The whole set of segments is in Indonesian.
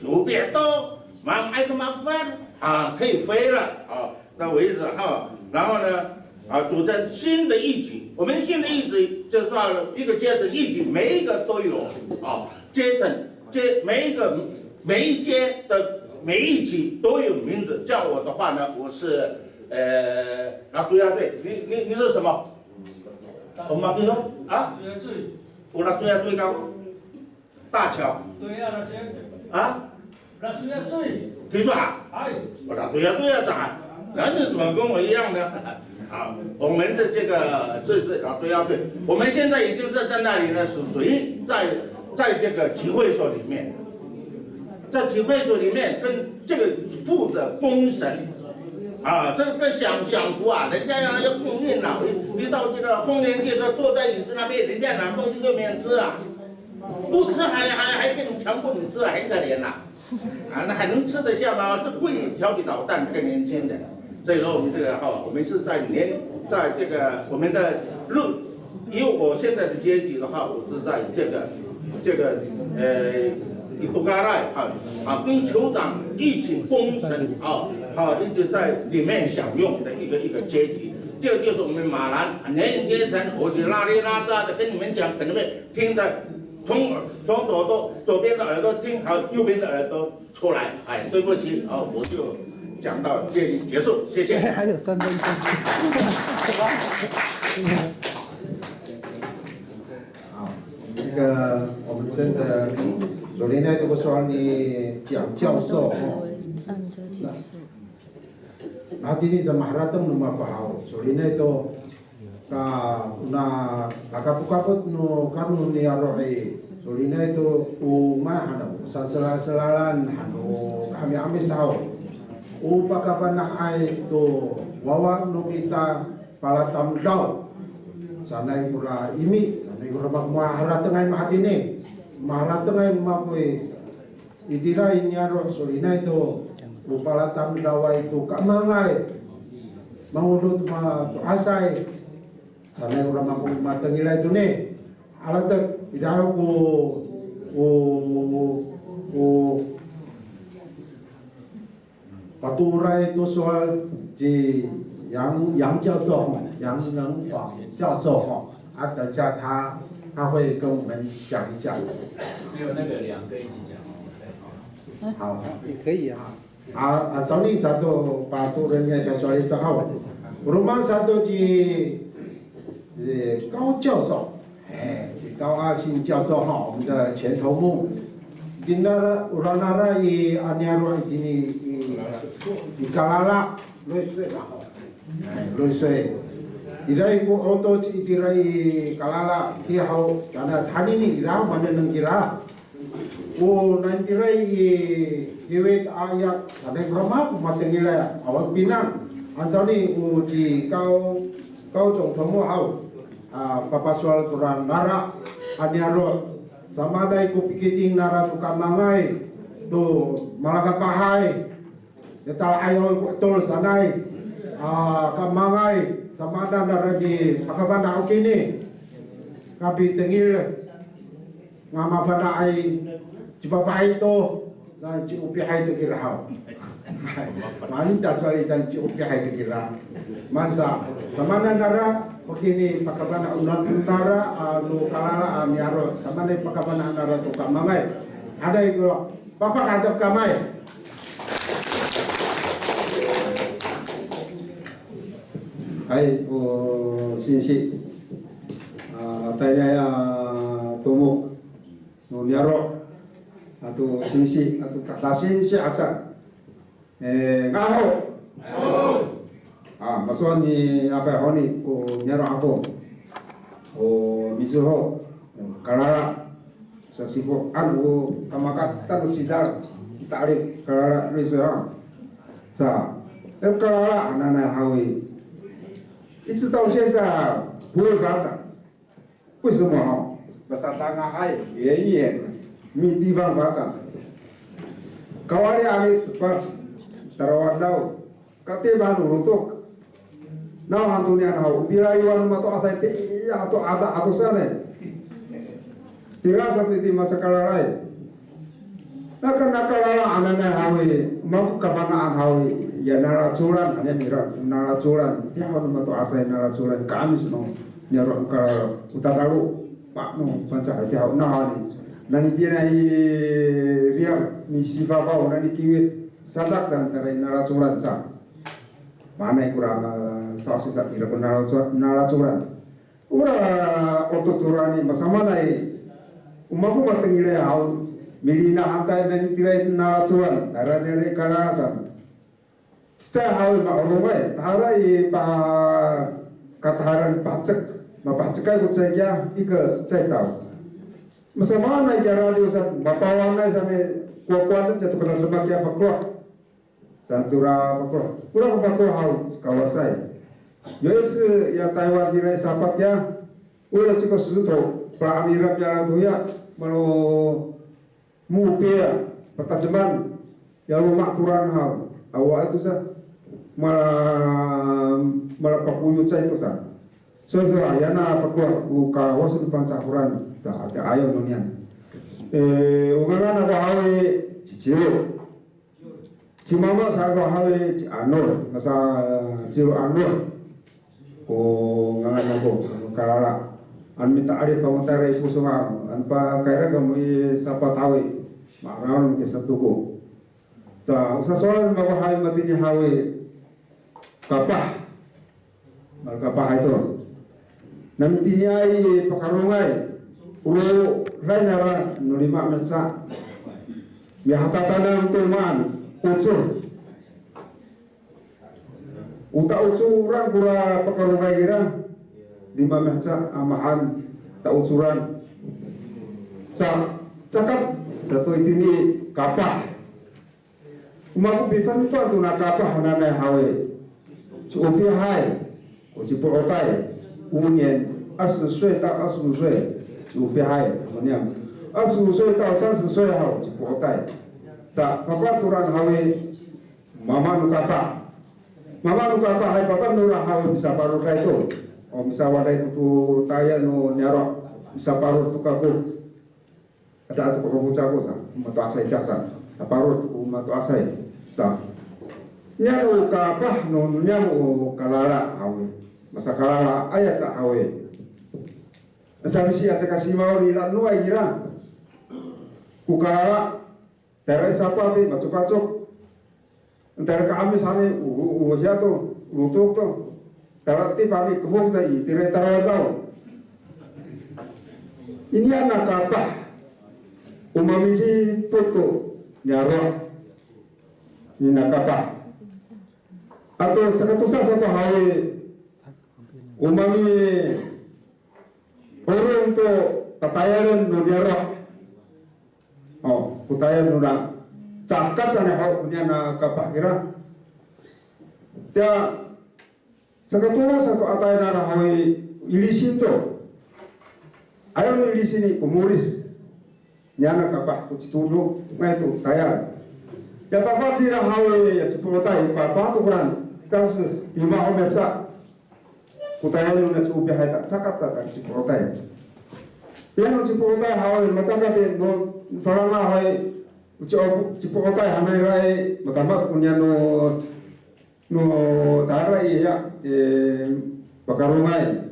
左边都慢慢个麻烦啊，可以飞了啊，到为止哈。然后呢组成新的一级，我们新的一级就算一个阶层一级，每一个都有阶层，每一阶的每一级都有名字。叫我的话呢，我是朱亚队，你是什么？我妈跟你说啊，我那朱亚队高大桥。对呀，那这啊？那朱亚队。听说啊？哎。我那朱亚队要咋？那你怎么跟我一样呢？啊，我们的这个是朱亚队，我们现在已经是在那里呢，是属于在这个集会所里面，在集会所里面跟这个负责公审。这个享福啊，人家要供应了，你到这个丰年祭时候坐在椅子那边，人家拿东西就免吃啊，不吃还跟你强迫你吃，很可怜呐，那还能吃得下吗？这贵调皮捣蛋，这个年轻人，所以说我们这个我们是在这个我们的以我现在的阶级的话，我是在这个伊布加赖跟酋长一起封神一直在里面享用的一个阶级，这个就是我们马兰年轻阶层，我就拉里拉扎的跟你们讲，可能会听的从左边的耳朵听好，右边的耳朵出来。对不起，我就讲到这里结束，谢谢。还有3分钟。好，这个我们真的。昨天呢，这个说你蒋教授nanti ni sa maharatang lumapahaw. So rin ito na nakapukapot no karon ni Aroe. So rin ito umahanaw sa selalan hano kami sao. Upakapanak ay to wawag no kita palatam daw. Sanay pura imi, sanay pura maharatang ay mahadini. Maharatangay mapoy itiray niya ro solina ito upalatam dawa ito kamangay mangulot matuasay sanay ura mapoy matangila ito ni alatag idaw ko paturay ito soal di yang教授杨能广教授等下他会跟我们讲一讲。没有那个2个一起讲，再讲。好，也可以啊。Sony satu paturannya sosialis tahu. Rumah satu di 高教授，高阿信教授哈，我们的前头目。Dinara uranara i aniaro di Kalala 6岁了，6岁。Irai ko auto itirai kalala dia hau karena tadi ni ira mana nang kira nanti rai dewet ayat sadai brahma matengila awak binang ansani di kau jong temu hau papa soal Quran nara aniaro sama dai ko pikiting nara tukang mangai tu malaka pahai detal ayo ko tol sanai kamangai sama ada nara di pakabana oke ni kapi tengil ngama bana ai cipa itu dan ci upi hai tu kira hau mani tak soal dan ci upi hai tu kira mansa sama ada nara oke ni pakabana unan nara lu kalala amiaro sama ada pakabana nara tu kamangai ada itu papa kadap kamai Hai, sinsi, tanya tumu, nuliaro, atau sinsi, atau kata sinsi aja, ngaho, masukan ni apa honi, niaro aku, misuho, kalara, sasipo, anu, kamakat, tanu sidar, kita alih kalara riso, sa, kalara anak-anak hawi. 一直到现在不会发展，为什么那沙滩啊，远远没地方发展。Kawali ali pas tarawan daw, kate ba nurutok. Na hantunya na bila iwan mato asai te atau ada sana. Bila seperti masa kalarai. Nah karena kalala anana hawe mau kapanaan hawe ya naracuran hanya mira naracuran dia hawe matu asai naracuran kami suno nyarok ke utaralu pak no panca hati hawe nahani nani dia nai riam misi babau nani kiwit sadak antara naracuran sa mana kurang sasa kira naracuran ura ototurani masama nai umaku matengile hawe Milina hantai dan tirai naracuran, darah dari kalasan. Saya hawi maklumai, tarai pa kataharan pacek, mapacekai kucaya ika cai tahu. Masa mana cara dia san, bapawanai sana kuat jatuh kena lemak ya pakluah, santura pakluah, kurang pakluah hawi kawasai. Jadi ya Taiwan tirai sapat ya, ulah ciko suto, pak Amiram jalan tu ya, malu mupia petajeman ya rumah turan hal awak itu sah malah pakuyut saya itu sah so ya na pakuah buka wasu depan sakuran tak ada ayam nunian ugangan ada hawe ciciro cimama saya hawe cianur masa ciro anur ngangan aku kalala an minta ada pamutara ibu semua an pa kaira kami sapa tawe maran ke satu ko sa usa soal mabahay matini hawe kapah mal kapah itu nanti ai pakarungai ulo rainara nulima mensa mihatatana tuman ucur uta ucuran kura pakarungai kira lima meja amahan tak ucuran cakap satu ini kapah umaku bifan tu atu nak kapah nana hawe cukup hai uci porotai unyen aslu sui tak aslu sui cukup hai maniam aslu sui tak aslu sui hau uci porotai kapah turan hawe mama nu kapah hai papa nurah hawe bisa baru itu oh bisa wadai tu taya no nyarok bisa paruh tu kaku ada tu kaku caku sa matu asai jasa paruh tu matu asai sa nyaru kapah no nyaru kalara hawe masa kalara ayat sa hawe sabisi asa kasih mau lihat nuai kira ku kalara terai sapati macuk-macuk antara kami sana ya tu lutuk tu Tarati pami kebung saya tirai tahu. Ini anak kapah umamili toto nyarok ini anak kapah atau sekatusa satu hari umami orang tu tatayaran no nyarok oh kutayan nuna cakat sana hau punya anak kapah kira dia sekatulah satu atai nara hawi ilisin to ayo no ilisini kumuris nyana kapah kucitulu ngai tu tayar ya papa dira hawi ya cipotai papa tu kuran sas lima omesa kutayan no na cubi hai tak cakat tak cipotai ya no cipotai hawi macam kate no faranga hawi cipotai hamai rai matamat punya no tarai ya pakarungai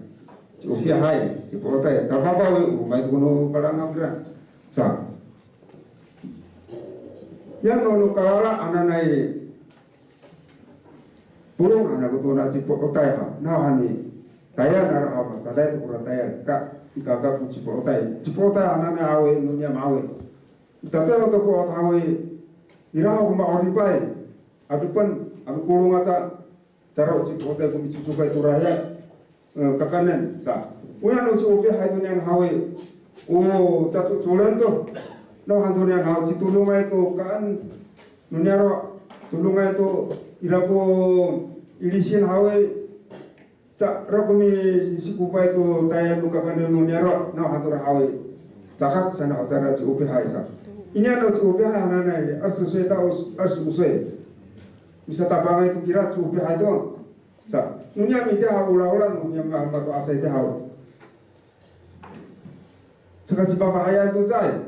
upia hai cipotai kapapa we umai kuno kadang abra sa ya no kalala ananai pulung anak kutuna cipotai ha nahani tayar nar apa sadai tu kurang tayar kakak cipotai ananai awe nunya mawe tapi untuk kuat awe irau kuma oripai adupan aku kulung aja cara uci kote kumi cucukai turaya kakanen sa uyan uci ubi hai dunia hawe cacu culen tu no han dunia hawe citulunga itu kan dunia ro tulunga itu iraku ilisin hawe cak ro kumi sikupa itu tayar tu kakanen dunia ro no han dunia hawe cakat sana acara uci ubi hai sa ini ada uci ubi hai anane asu sui tau asu usui bisa tabang itu kira cukup ada, sa, nunya mita ula-ula nunya masuk asai tahu. Sekarang si bapa ayah itu saya,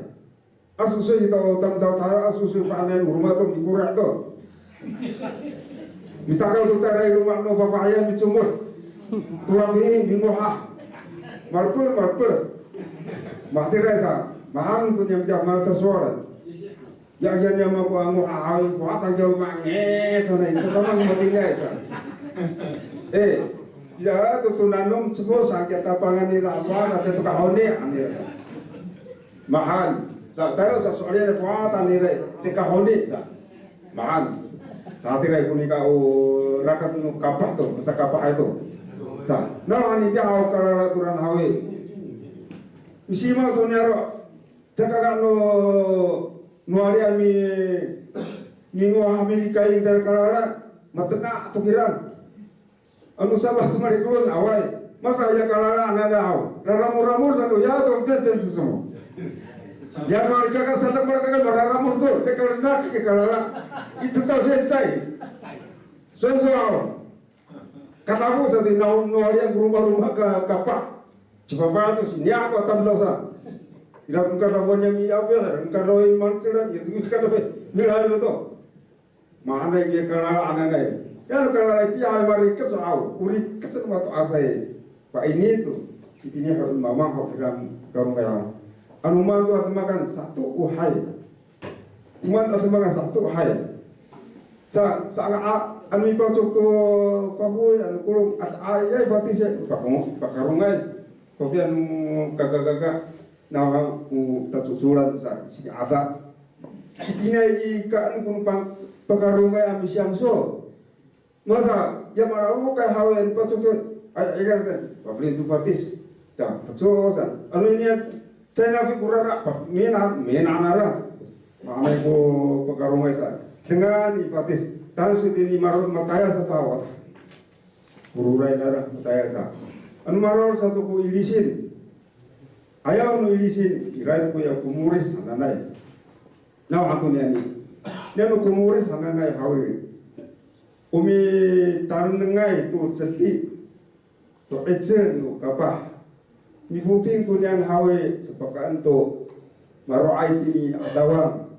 asusu kita tam tahu asusu panen rumah tu dikurak tu. Kita kalau tarai rumah no papaya dicumur, tuang ini bingoha, marpul, mati rasa, maham punya masa suara. Yang mau aku awal buat aja manges, sana sama mati rasa. Ya tu nanum semua sakit tapangan ni rafa, nak cetuk kahoni anir. Mahan, taruh sesuatu buat anir, cekahoni, mahan. Saat ini kuni kau rakyat nu kapah tu, masa kapah itu. Nah ini dia awak kalau aturan hawi. Misi mau tu niaro, cakap nu hari kami minggu Amerika yang terkalara, matena tu kira. Anu sabah tu mari kulon awai, masa ya kalara anda awak. Ramur satu ya tu ben semua. Ya mereka kan sedang mereka kan beraramur tu, cakap nak ke kalara. Itu tahu saya soal kata aku satu nuarian rumah ke kapak coba itu sini apa tamlosa tidak bukan rawonnya miawe bukan rawon mancera itu sekarang apa nilai itu mana dia kalau anak ya kalau lagi ayam mari kesal uri kesal waktu asai pak ini tu ini harus mamang harus bilang kamu yang anuman tu harus makan satu uhai umat harus makan satu uhai sa anu ipang tu paboy anu kulung at ayay batis pakarungay kopi anu gaga na tatsusulan sa si ada kinay ka anu kuno pakarungay ami siyang so masa ya malaru kay hawen patsuk ay kan pabli tu batis ta patsosa anu ini China figurara menanara mana ko pakarungay sa dengan ipatis dan sudini marun mataya satawat bururai darah mataya sa anu maror satu ku ilisin ayaw nu ilisin irait ku ya kumuris ananay now aku ni nu kumuris ananay hawi umi tarnengai tu ceti to etsen nu kapah mi puting tu nian hawi sepakaan tu maroai tini adawang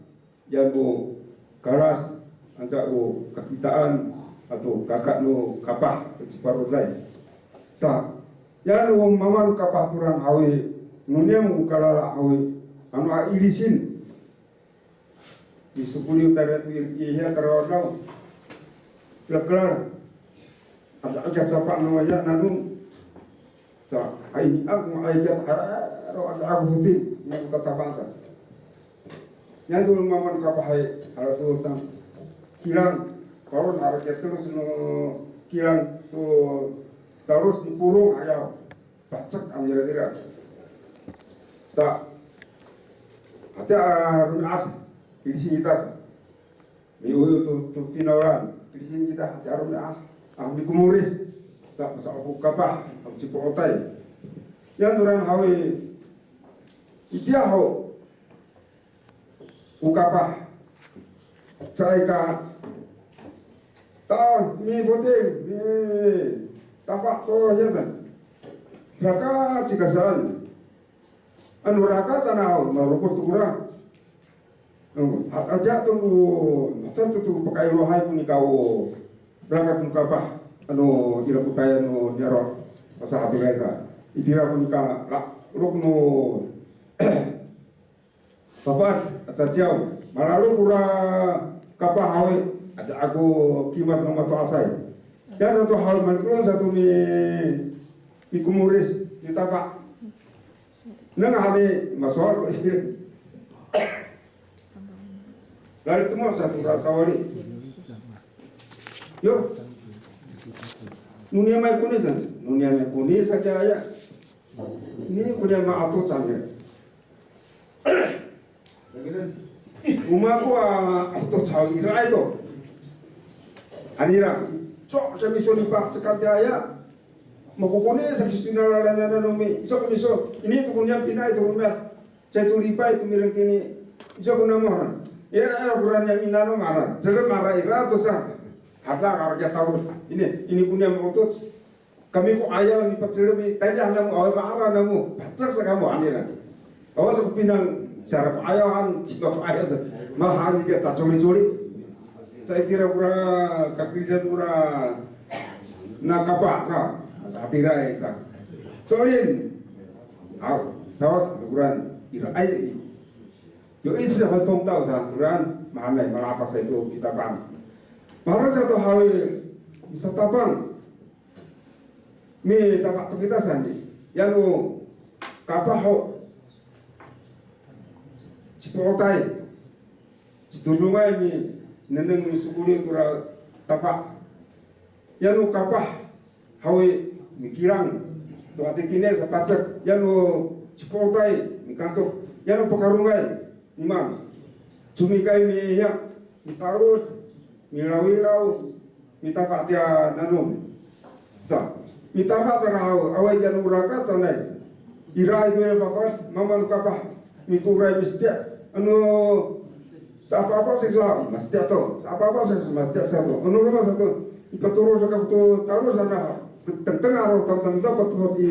jago karas ansa o kakitaan atau kakak nu kapah separuh lain sa ya nu mamar kapah turan hawi nunia mu kala hawi anu ilisin di 10 utara tu iya karawau leklar ada ajak sapa nu aja nanu sa ai aku ajak haro ada aku hutin yang kata bangsa yang dulu mamar kapah hai ala tu tam kilang kalau naruh terus no kilang tu terus dipurung ayam pacak ambil dira tak ada rumah di sini tas miu tu finalan di sini kita ada rumah ahli kumuris sak aku kapah aku cipotai yang duran hawi dia ho ukapah saya tahu mi voting mi tapak to ya san raka cikasan anu raka sana marupur tukura aja tunggu satu tu pakai rohai pun kau berangkat mukapah anu ira putaya anu nyaro pasah hati rasa itira pun ka rukno papas acaciau malalu pura kapah hawi ada aku kimat nomor tu asai. Ya satu hal malkul satu mi kumuris ditapa. Nang ada masalah sih. Lalu tu mau satu rasa wali. Yo. Nunia mai kunis saja ya. Ini kunia ma atau canggih. Rumahku atau canggih itu. Anira, cok kami sonipak sekadaya, makukuni sakistina lalana nomi, cok kami so ini tu punya pina itu rumah, saya tu lipa itu mireng kini, cok kuna moran, era burannya minano marah, jadi marah ira tu sah, harta kerja tahu ini punya motor, kami ku ayam ni pacel mi, tadi anda mu awal marah namu, pacak sekamu anira, awas aku pinang sarap ayahan cibak ayah mahan dia tak curi-curi saya kira pura kakirjan pura na kapak ka sa tirai sa solin sawat ukuran ira ay yo isa ko tong tao sa ukuran mahalay malapas sa ito kita pam para sa to hawi bisa tabang mi tapak to kita sandi yano kapaho cipotai citulungai mi neneng misukuli kura tapak yanu kapah hawi mikirang to ati kine sa pacak yanu cipotai mikantok yanu pakarungai imam cumikai mi ya mitarus milawilau mitapak dia nanu sa mitapak sarau awai janu rakat sanai irai dua papas mama kapah miturai mistia anu sa apa sisa mesti atau sa apa sisa mesti satu anu rumah satu ikaturu juga betul taruh sana tentang arah tentang betul di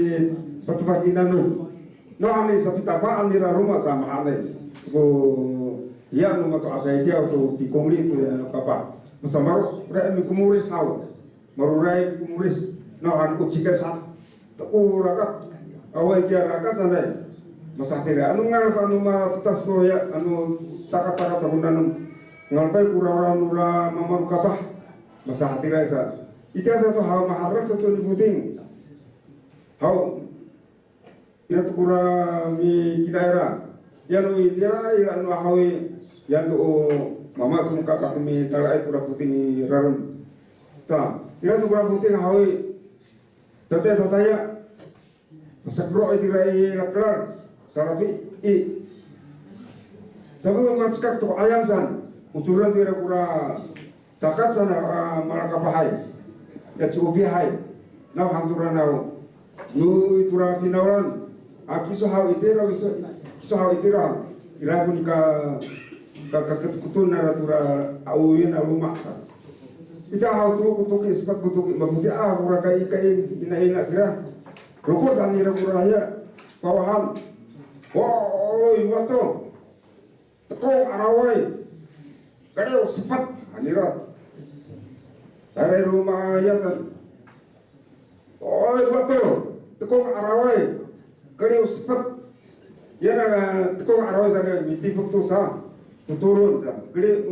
betul di nanu no ani sa pitapaan di rumah sama ane ko ya nu mato asai dia tu di kongli tu apa masamaru re mi kumuris haw marurai kumuris no an ku cika sa tu rakat awai dia rakat sana masatira anu ngalpa anu ma futas ko ya anu cakat-cakat sabunanum ngalpai pura-pura nura mamaru kapah masa hati rasa itu satu hal maharak satu diputing hau ila tukura mi kinaira yanu ila anu hawi yanu mama tu kapah mi talai pura puting rarum sa ila tukura puting hawi tete saya masakro itirai laklar sarafi i tapi ngaskak to ayam san ucuran tira kura cakat sana malaka pahai ya cukup hai nau hanturan nau nu itura finauran akiso hau itira kiso hau itira ira punika kaketutun naratura awin aluma ita hau tu kutuki sepat kutuki mabuti kura kai ina kira rukur dan ira kura ya kawahan oi wato teko arawai kadeo sepat anira dari rumah yasan oi wato teko arawai kadeo sepat yana teko arawai sana miti fuktu sa turun kali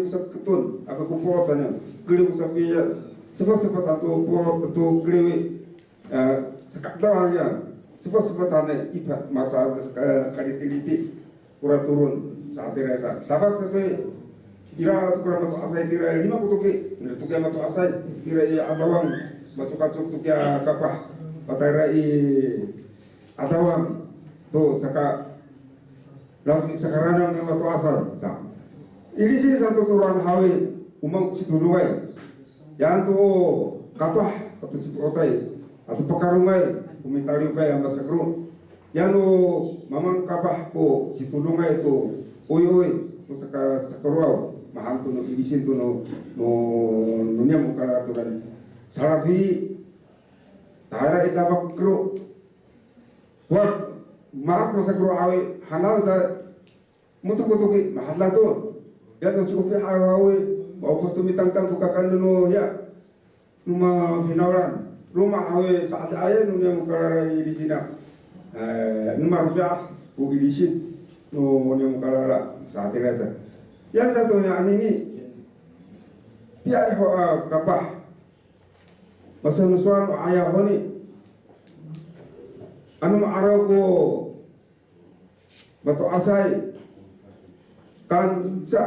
usap ketun aku kumpul sana kali usap ya sepat atau atau kali sekat doang ya sepat ane ibat masa kali tiliti kurang turun saat dirasa sabak sesuai ira kurang matu asai tira 5 kutuki ira tukia matu asai ira ya adawang macuk-macuk tukia kapah patara adawang tuh saka langsung sekarang yang matu asal ini sih satu turun hawi umang situluai yang tuh kapah atau cipotai atau pekarungai umitali ukai yang masakru yang mamang kapah po situlungai itu oi tu sekarau mahal tu no ibisin tu no dunia mukala aturan salafi taira itlabak kru wah marak masakru awi hanal sa mutuk-mutuki mahal lah tu ya tu cukup awi mau tu mitang-tang tu kakan no ya rumah finauran rumah awi saat ayah dunia mukala di sini numar rupiah bugi disin no yang kalala saat rasa yang satunya ini dia kapah masa nusuan ayah honi anu ma'araw ko batu asai kan sa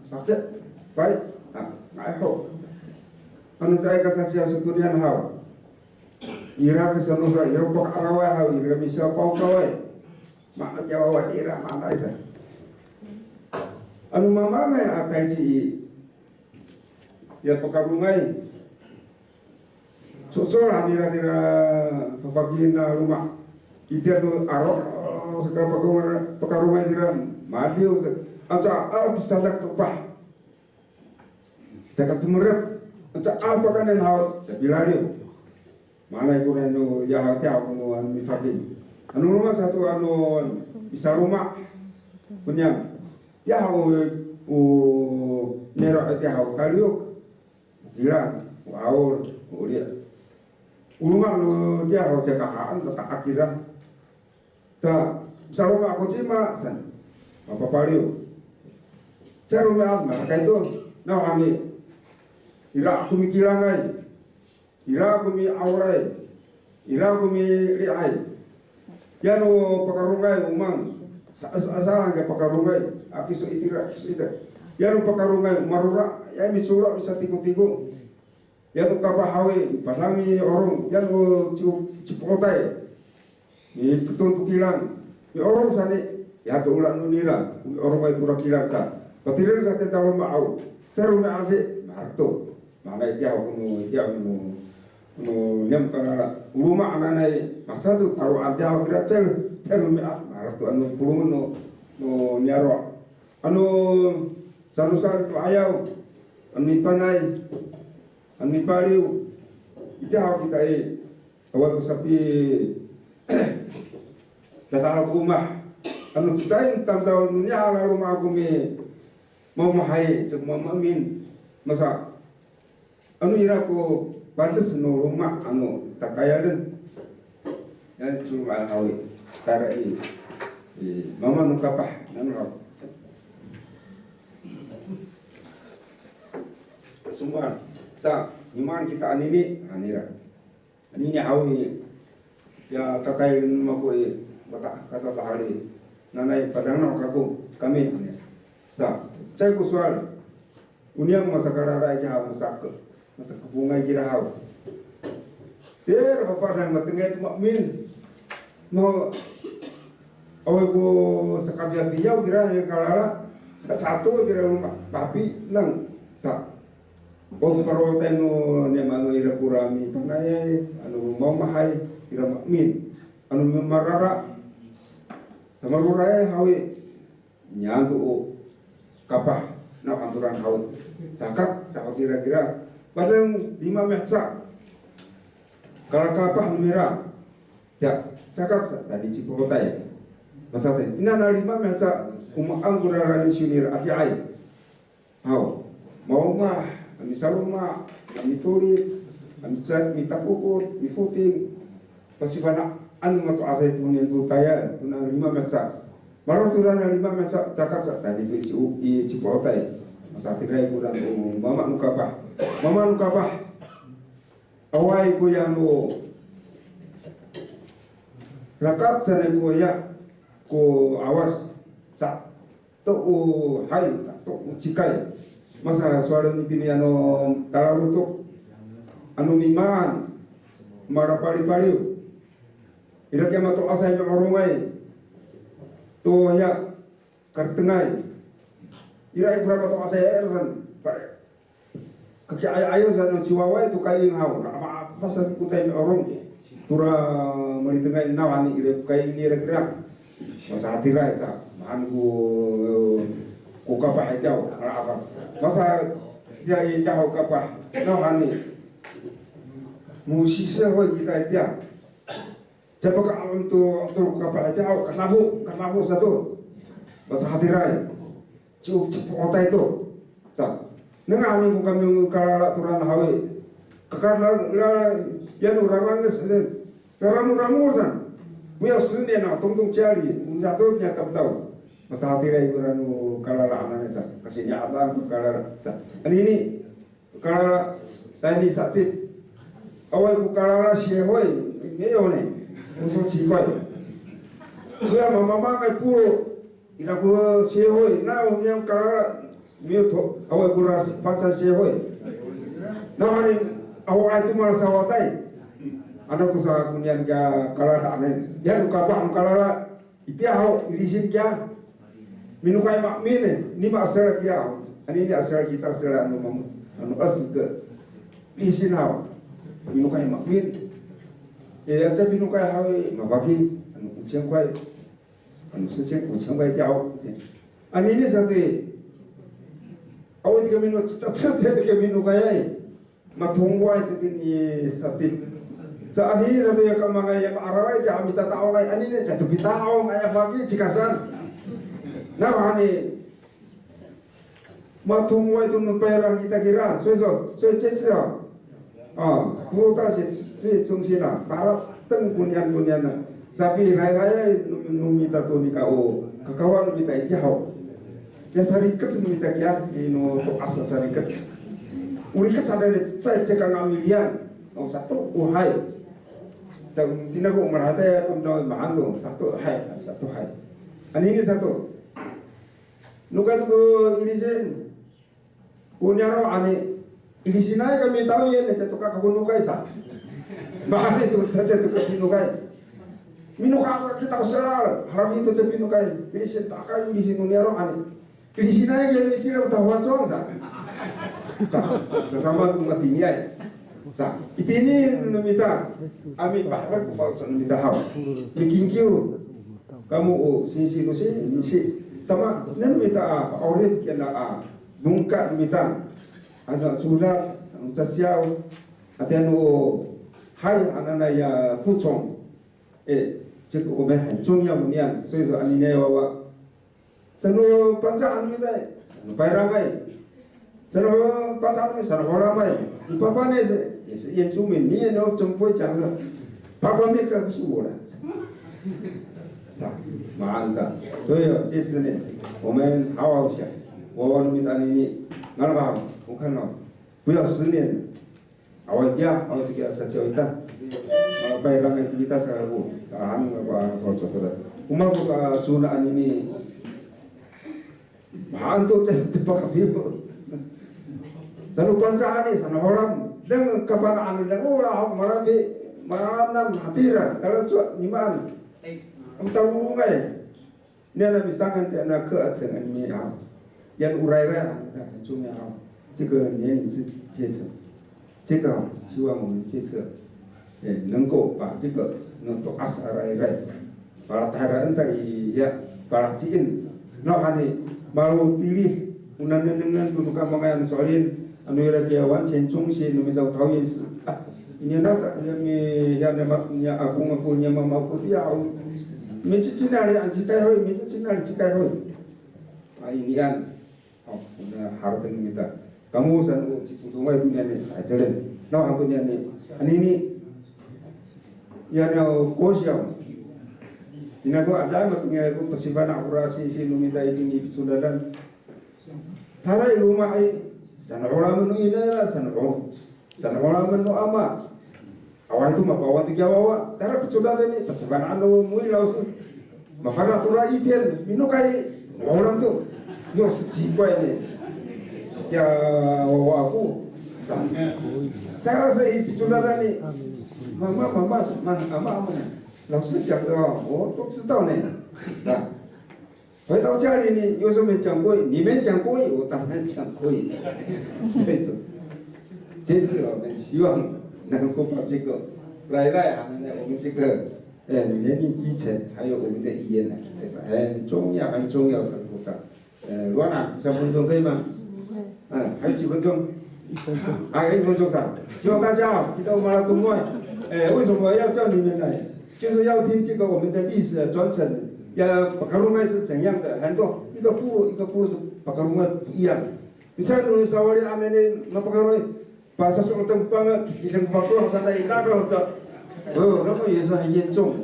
pakai baik ayah anu saya kasasiya suturian hawa ira kesanu sa ira pok arawai haw ira bisa pau kawai mak jawa ira mana isa anu mama mai akai ci ya pakarungai sosol amira dira papagina rumah ite tu aro segala pakarungai dira maliu aja bisa lak tupah jaga tumurat aja apa kan haw sabilariu mana ibu anu ya tiap anu mifakin anu rumah satu anu bisa rumah kunyang ya hau nero ati hau kaliuk gila wow ulia ulumah lu dia hau cekahaan tak akhiran ta saloma aku cima san apa paliu caru me alma kai tu na ami ira aku mikirangai ira aku mi aurai ira aku mi riai ya no pakarungai umang asalan ke pakarungai aki so itira ya no pakarungai marura ya mi sura bisa tiku-tiku ya no kabahawe pasami orang ya no cipotai ni ketun tukilan ni orang sane ya tu ulan nunira orang mai turap kilan sa patiran sa te tawo mau caru me ave marto mana dia mu nyam kana uluma ananai masa tu taru ada kira caru me marto anu pulungun no nyaro anu sanusan tu ayau anu panai anu paliu ita kita awal sapi dasar rumah anu cicain tanda nya ala rumah aku me mau mahai cek mau mamin masa anu ira ko pantes no rumah anu takaya den ya cuma hawi tarai mama nu kapah nanu semua sa iman kita anini ini hawi ya takaya mako bata kata bahari nanai padang kaku kami sa saya kusual uniang masa karara nya masak bunga kira hau der apa dan matengah makmin no awal ko sakabia biyau kira yang kalara satu kira rumah tapi nang sa oh karo teno ne manu ira kurami panai anu mau mahai kira makmin anu marara sama rurai hawi nyantu kapah na aturan haut zakat sa kira-kira padang 5 mehsa kalau kapah numera ya zakat tadi cipotai masate ina na 5 mehsa umaan gurarani sunir ati ai hau mau mah kami saluma kami tulit kami cat minta pukul mi footing pasifana anu matu asai tunen tu kaya tuna 5 mehsa baru turun 5 mehsa zakat tadi tu cipotai masa tirai kurang mama nukapah awai ku yang rakat sana ku ya ku awas sak to hai to cikai masa suara nitini anu talarutuk anu miman mara pali ira kema to asai marungai to ya kartengai ira berapa to asai ersan kaki ayo sana ciwawa itu kain hau apa sabi kutai orang tura melitengai nawani ira kain ira kira masa hatirai sa mahan ku kapah jauh apa masa dia jauh kapah nawani musisa hoy kita dia siapa ka untuk kapah jauh kanabu satu masa hatirai cukup otai itu sa nenga ni kami kala turan hawe kakar la ya nu raranges ramu san muya sunne na tong cari jatuh nya kaptau masa hatirai kuranu kala la anane sa kasihnya apa kala sa ini kala tadi sakit awal ku kala la siehoi ngeyone musuh sikoi ya mama kai puro ira ku siehoi na yang kala mioto awal kuras paca siehoi na hari awal itu malah sawatai ada kusa kunian ga kala anen ya lu kapah kala itia hau irisin kya minukai makmine ni ma asal kya ani ni asal kita asal anu asal ke irisin hau minukai makmin ya aja minukai hau mabaki anu ucian kai anu sesian ucian kai jauh ani ni sate awal 3 minut cacat 3 minut kai matungwai itu ni sate sa ani satu yang kamangay yang araray kami tataw kay ani ni satu bitaw kaya pagi cikasan Nah ini matung wai tu numpairan kita kira, so cecil. Kita cecil cungsina, para tengkunian Sapi raya numita tu nikau, kakawan numita ikau. Ya sarikat numita kia, ino tu asa sarikat. Urikat sadar saya cekang amilian, satu uhai. Jangan tidak kau merata ya kamu mahandu satu hai. Ini satu. Nukat tu ini jen. Punyaro ane ini sinai kami tahu ya necetukak kau nukai sah. Bahan itu necetukak nukai. Minuka kita usaha, harap itu cepat nukai. Ini setakai ini sinunyaro ane. Ini sinai yang ini sila utawa cong sah. Sesama umat ini ay. Sah. Ini numita. Ami pakar kupal numita haw. Bikin kiu. Kamu sisi sama numita orang kena Nungka mita ada surat ucaciau ada hai anana ya fuchong cik obe hancung ya munian so anine wawa sanu panca anmita sanu pairamai sanu panca anmita sanu horamai di papa ne se yen cumin ni no cempoi changsa papa me ka kusuora sa maansa so yo citsne omen hawa usha我们那里哪个我看了，不要10年，awal dia awal tiga saja kita, baik ramai kita sekarang tahan apa coba. Umar buka sunah ini, bahan tu jadi tempat view. Sanu panca ni sana orang, dengan kapan anu dengan orang malam hatiran kalau cuat niman, tahu ngai, ni ada misalkan tiada keadaan ini yang urai-urai很重要，这个年龄阶层，这个希望我们这次能够把这个能多asar-urai para tahanan tadi ya para ciin, nah hani malu pilih unan dengan bukan mengayan soalin anu ira dia wan chen chung si nu minta tahu ini nak yang namanya aku ngakunya mau aku dia mesti cina ali anjikai hoi mesti cina ali cikai hoi ini kan harus minta kamu sanu cikutungai dunia ni saya jalan, nah dunia ni, ini ya no kosiam, ini aku ada maknya aku persiapan akurasi si numita ini sudah dan, tarai rumah ini, sana orang menu ini lah sana orang menu ama, awal itu mah bawa 3 bawa, tarai sudah ini persiapan anu mui laus, makanya akurai itian, minukai orang tu. Yo sejiwa ini, ya aku, cara saya bicara ni, mama, langsung cakap, oh, tu tahu ni, dah, 回到家里呢，有什么讲过？你们讲过，我当然讲过。这次，我们希望能够把这个来我们这个年龄基层，还有我们的语言呢，这是很重要的部分。罗娜，3分钟可以吗？还有几分钟？还有1分钟噻。希望大家听到马拉东外，为什么要叫你们来？就是要听这个我们的历史的传承。巴卡鲁麦是怎样的？很多一个部的巴卡鲁麦不一样。Misalnya sawali aneh apa kalau bahasa Sultan Bangga kita waktu sana那个那个也是很严重，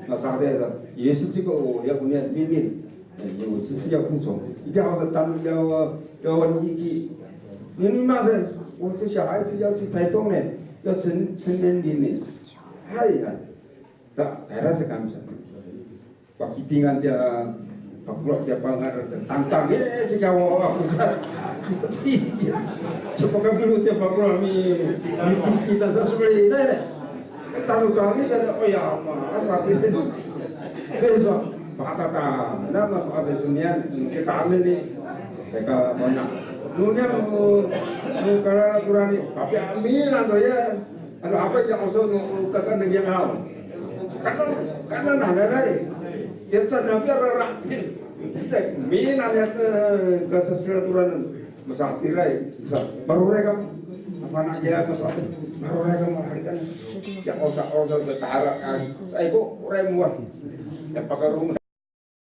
那啥的也是这个我要念命令，我是要服从，一定要是要问一句，你妈是，我这小孩子要去台东呢，要成年龄呢，哎呀，大是干啥？Pakitingan dia, pakulok dia pangar tantang, jika aku coba kami dia pakulok kita sesuai ini, tahu jadi oh ya apa itu, so patata, nama asal dunia kita ini, saya banyak dunia kalau aturan ini, tapi amin atau ya, ada apa yang usah kakak negeri mau, karena ada lagi. Yang nabi orang cek minat yang kesesuaian masa tirai baru mereka apa aja baru mereka mengharikan yang osah bertaharat saya kok orang muat yang pakai rumah